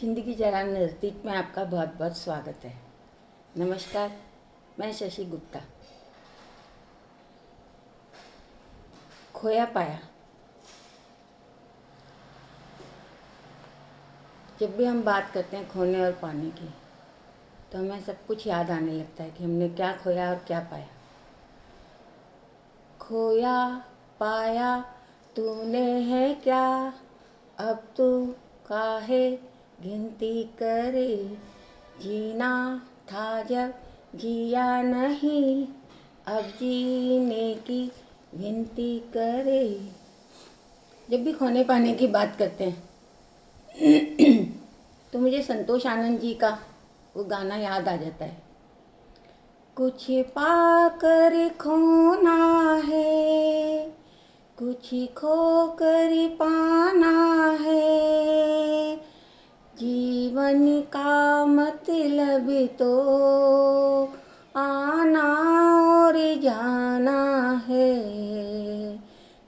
जिंदगी जरा नज़दीक में आपका बहुत बहुत स्वागत है। नमस्कार, मैं शशि गुप्ता। खोया पाया। जब भी हम बात करते हैं खोने और पाने की, तो हमें सब कुछ याद आने लगता है कि हमने क्या खोया और क्या पाया। खोया पाया तूने है क्या, अब तू काहे गिनती करे। जीना था जब जिया नहीं, अब जीने की विनती करे। जब भी खोने पाने की बात करते हैं तो मुझे संतोष आनंद जी का वो गाना याद आ जाता है। कुछ पाकर खोना है, कुछ खोकर पाना है, जीवन का मतलब तो आना और जाना है।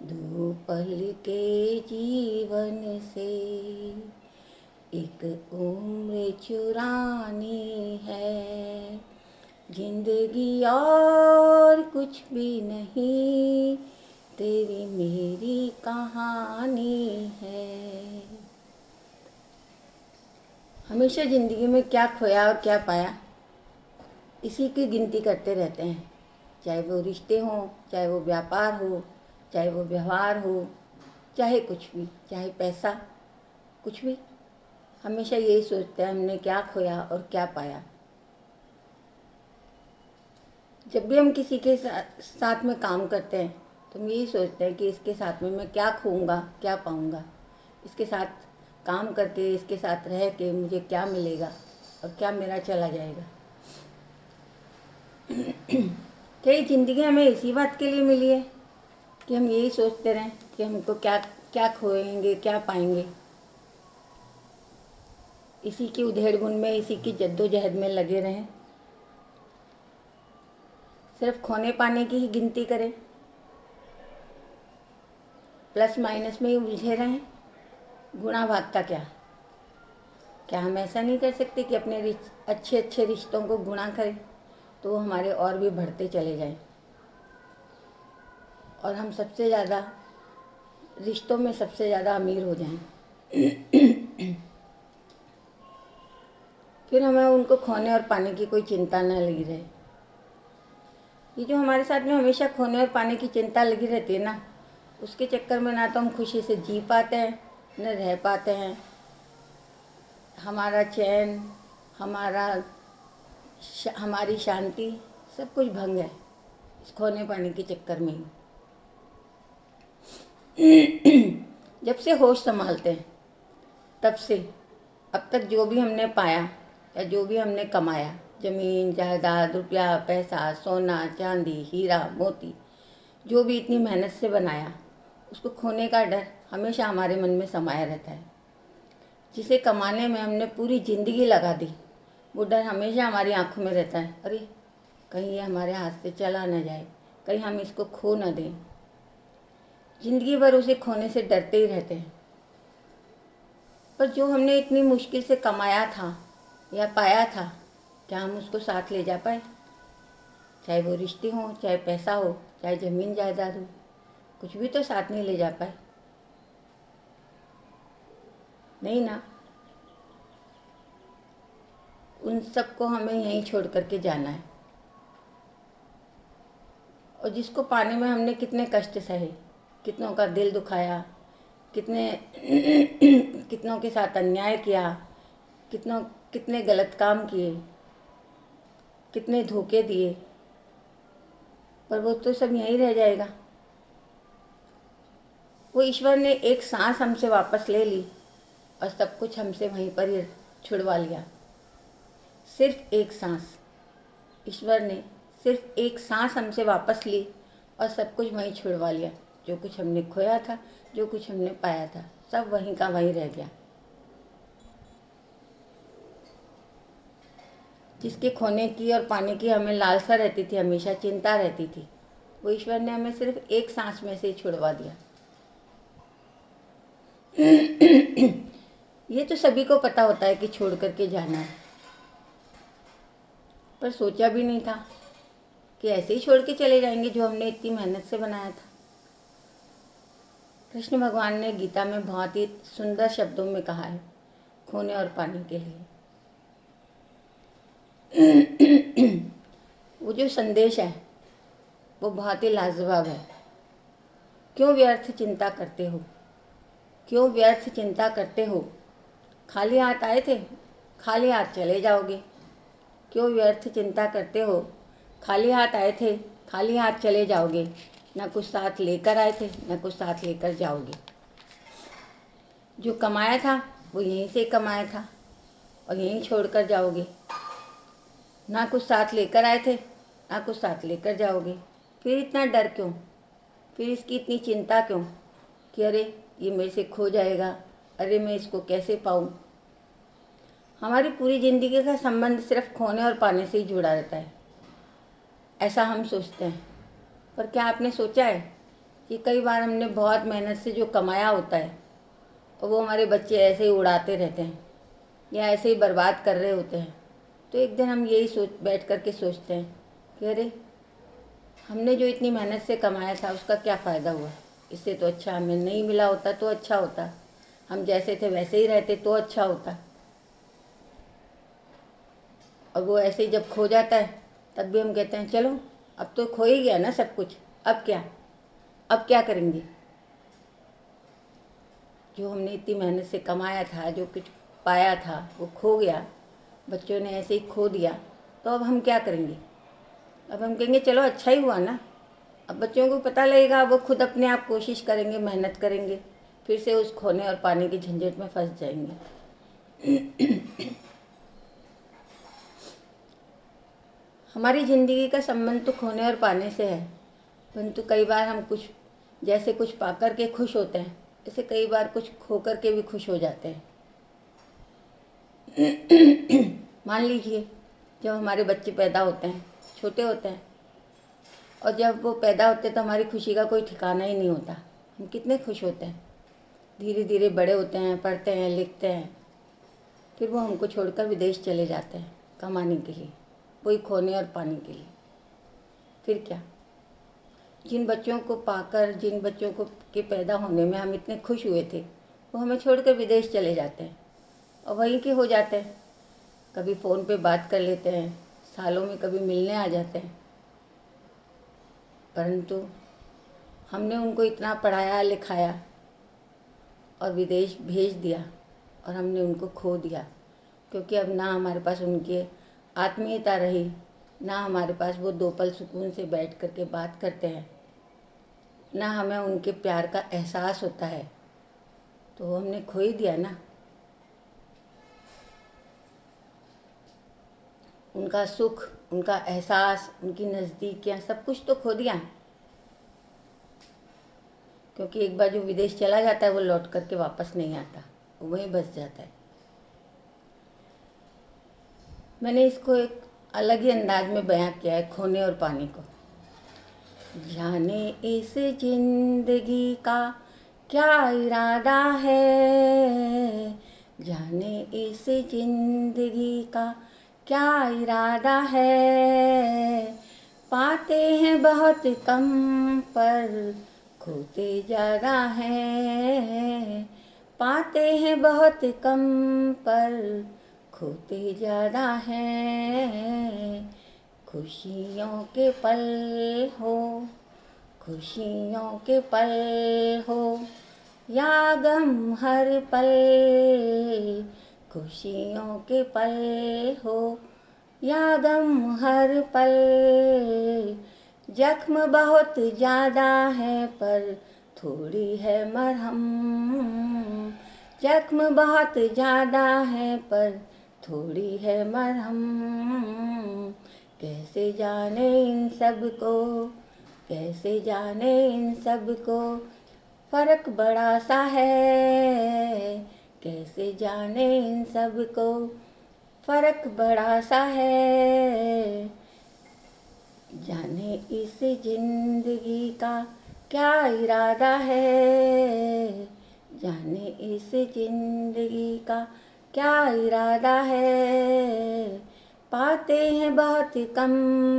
दो पल के जीवन से एक उम्र चुरानी है। जिंदगी और कुछ भी नहीं, तेरी मेरी कहानी है। हमेशा ज़िंदगी में क्या खोया और क्या पाया, इसी की गिनती करते रहते हैं। चाहे वो रिश्ते हों, चाहे वो व्यापार हो, चाहे वो व्यवहार हो, चाहे कुछ भी, चाहे पैसा, कुछ भी। हमेशा यही सोचते हैं हमने क्या खोया और क्या पाया। जब भी हम किसी के साथ में काम करते हैं तो हम यही सोचते हैं कि इसके साथ में मैं क्या खोऊंगा, क्या पाऊंगा। इसके साथ काम करके, इसके साथ रह के मुझे क्या मिलेगा और क्या मेरा चला जाएगा। क्या ये ज़िंदगी हमें इसी बात के लिए मिली है कि हम यही सोचते रहें कि हमको क्या क्या खोएंगे, क्या पाएंगे। इसी की उधेड़-बुन में, इसी की जद्दोजहद में लगे रहें, सिर्फ खोने पाने की ही गिनती करें, प्लस माइनस में ही उलझे रहें। गुणा भाग का क्या हम ऐसा नहीं कर सकते कि अपने अच्छे अच्छे रिश्तों को गुणा करें तो वो हमारे और भी बढ़ते चले जाएं और हम सबसे ज़्यादा रिश्तों में सबसे ज़्यादा अमीर हो जाएं। फिर हमें उनको खोने और पाने की कोई चिंता न लगी रहे। ये जो हमारे साथ में हमेशा खोने और पाने की चिंता लगी रहती है ना, उसके चक्कर में ना तो हम खुशी से जी पाते हैं, न रह पाते हैं। हमारा चैन, हमारी शांति, सब कुछ भंग है इस खोने पाने के चक्कर में ही। जब से होश संभालते हैं तब से अब तक जो भी हमने पाया या जो भी हमने कमाया, ज़मीन जायदाद, रुपया पैसा, सोना चांदी, हीरा मोती, जो भी इतनी मेहनत से बनाया, उसको खोने का डर हमेशा हमारे मन में समाया रहता है। जिसे कमाने में हमने पूरी ज़िंदगी लगा दी, वो डर हमेशा हमारी आंखों में रहता है। अरे कहीं ये हमारे हाथ से चला न जाए, कहीं हम इसको खो न दें। ज़िंदगी भर उसे खोने से डरते ही रहते हैं। पर जो हमने इतनी मुश्किल से कमाया था या पाया था, क्या हम उसको साथ ले जा पाए? चाहे वो रिश्ते हों, चाहे पैसा हो, चाहे ज़मीन जायदाद हो, कुछ भी तो साथ नहीं ले जा पाए। नहीं ना। उन सबको हमें यहीं छोड़ करके जाना है। और जिसको पाने में हमने कितने कष्ट सहे, कितनों का दिल दुखाया, कितनों के साथ अन्याय किया, कितने गलत काम किए, कितने धोखे दिए, पर वो तो सब यहीं रह जाएगा। वो ईश्वर ने एक सांस हमसे वापस ले ली और सब कुछ हमसे वहीं पर ही छुड़वा लिया। सिर्फ एक सांस, ईश्वर ने सिर्फ एक सांस हमसे वापस ली और सब कुछ वहीं छुड़वा लिया। जो कुछ हमने खोया था, जो कुछ हमने पाया था, सब वहीं का वहीं रह गया। जिसके खोने की और पाने की हमें लालसा रहती थी, हमेशा चिंता रहती थी, वो ईश्वर ने हमें सिर्फ एक सांस में से ही छुड़वा दिया। ये ये तो सभी को पता होता है कि छोड़ करके जाना है, पर सोचा भी नहीं था कि ऐसे ही छोड़ के चले जाएंगे जो हमने इतनी मेहनत से बनाया था। कृष्ण भगवान ने गीता में बहुत ही सुंदर शब्दों में कहा है खोने और पाने के लिए। वो जो संदेश है वो बहुत ही लाजवाब है। क्यों व्यर्थ चिंता करते हो, क्यों व्यर्थ चिंता करते हो, खाली हाथ आए थे खाली हाथ चले जाओगे। क्यों व्यर्थ चिंता करते हो, खाली हाथ आए थे खाली हाथ चले जाओगे। ना कुछ साथ लेकर आए थे ना कुछ साथ लेकर जाओगे। जो कमाया था वो यहीं से कमाया था और यहीं छोड़ कर जाओगे। ना कुछ साथ लेकर आए थे ना कुछ साथ लेकर जाओगे। फिर इतना डर क्यों, फिर इसकी इतनी चिंता क्यों कि अरे ये मेरे से खो जाएगा, अरे मैं इसको कैसे पाऊँ। हमारी पूरी ज़िंदगी का संबंध सिर्फ खोने और पाने से ही जुड़ा रहता है, ऐसा हम सोचते हैं। पर क्या आपने सोचा है कि कई बार हमने बहुत मेहनत से जो कमाया होता है और वो हमारे बच्चे ऐसे ही उड़ाते रहते हैं या ऐसे ही बर्बाद कर रहे होते हैं। तो एक दिन हम यही बैठ कर के सोचते हैं कि अरे हमने जो इतनी मेहनत से कमाया था उसका क्या फ़ायदा हुआ। इससे तो अच्छा हमें नहीं मिला होता तो अच्छा होता, हम जैसे थे वैसे ही रहते तो अच्छा होता। और वो ऐसे ही जब खो जाता है तब भी हम कहते हैं चलो अब तो खो ही गया ना सब कुछ, अब क्या करेंगे। जो हमने इतनी मेहनत से कमाया था, जो कुछ पाया था वो खो गया, बच्चों ने ऐसे ही खो दिया, तो अब हम क्या करेंगे। अब हम कहेंगे चलो अच्छा ही हुआ ना। अब बच्चों को पता लगेगा, वो खुद अपने आप कोशिश करेंगे, मेहनत करेंगे, फिर से उस खोने और पाने की झंझट में फंस जाएंगे। हमारी ज़िंदगी का संबंध तो खोने और पाने से है, परंतु कई बार हम कुछ पाकर के खुश होते हैं, ऐसे कई बार कुछ खोकर के भी खुश हो जाते हैं। मान लीजिए जब हमारे बच्चे पैदा होते हैं, छोटे होते हैं, और जब वो पैदा होते हैं तो हमारी खुशी का कोई ठिकाना ही नहीं होता। हम कितने खुश होते हैं, धीरे धीरे बड़े होते हैं, पढ़ते हैं, लिखते हैं, फिर वो हमको छोड़कर विदेश चले जाते हैं कमाने के लिए, वही खोने और पाने के लिए। फिर क्या, जिन बच्चों को पाकर, जिन बच्चों को के पैदा होने में हम इतने खुश हुए थे, वो हमें छोड़कर विदेश चले जाते हैं और वहीं के हो जाते हैं। कभी फ़ोन पे बात कर लेते हैं, सालों में कभी मिलने आ जाते हैं, परंतु हमने उनको इतना पढ़ाया लिखाया और विदेश भेज दिया और हमने उनको खो दिया, क्योंकि अब ना हमारे पास उनकी आत्मीयता रही, ना हमारे पास वो 2 पल सुकून से बैठ कर के बात करते हैं, ना हमें उनके प्यार का एहसास होता है। तो हमने खो ही दिया ना। उनका सुख, उनका एहसास, उनकी नज़दीकियाँ, सब कुछ तो खो दिया। क्योंकि एक बार जो विदेश चला जाता है वो लौट करके वापस नहीं आता, वो वहीं बस जाता है। मैंने इसको एक अलग ही अंदाज में बयां किया है, खोने और पाने को। जाने इस जिंदगी का क्या इरादा है, जाने इस जिंदगी का क्या इरादा है। पाते हैं बहुत कम पर खोते ज़्यादा हैं, पाते हैं बहुत कम पर खोते ज़्यादा हैं। खुशियों के पल हो, खुशियों के पल हो या गम हर पल, खुशियों के पल हो या गम हर पल। जख्म बहुत ज़्यादा है पर थोड़ी है मरहम, जख्म बहुत ज़्यादा है पर थोड़ी है मरहम। कैसे जाने इन सब को, कैसे जाने इन सब को, फ़र्क बड़ा सा है। कैसे जाने इन सब को, फ़र्क बड़ा सा है। जाने इस जिंदगी का क्या इरादा है, जाने इस जिंदगी का क्या इरादा है। पाते हैं बहुत कम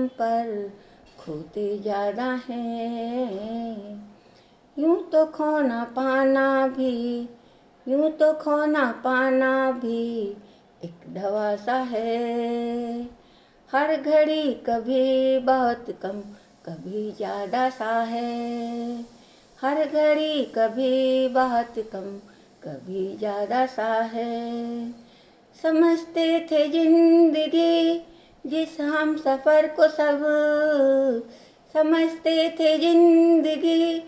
पर खोते ज़्यादा हैं। यूं तो खोना पाना भी, यूं तो खोना पाना भी एक दवा सा है। हर घड़ी कभी बहुत कम कभी ज़्यादा सा है। हर घड़ी कभी बहुत कम कभी ज़्यादा सा है। समझते थे जिंदगी जिस हम सफ़र को सब, समझते थे जिंदगी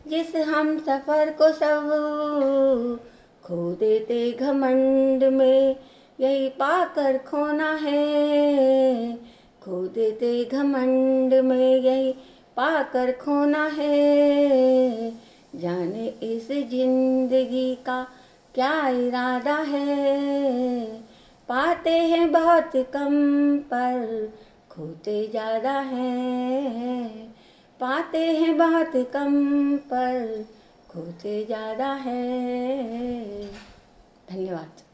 जिस हम सफ़र को सब, खो देते घमंड में यही पाकर खोना है। खो देते घमंड में यही पाकर खोना है। जाने इस जिंदगी का क्या इरादा है। पाते हैं बहुत कम पर खोते ज़्यादा हैं। पाते हैं बहुत कम पर खोते ज़्यादा हैं। धन्यवाद।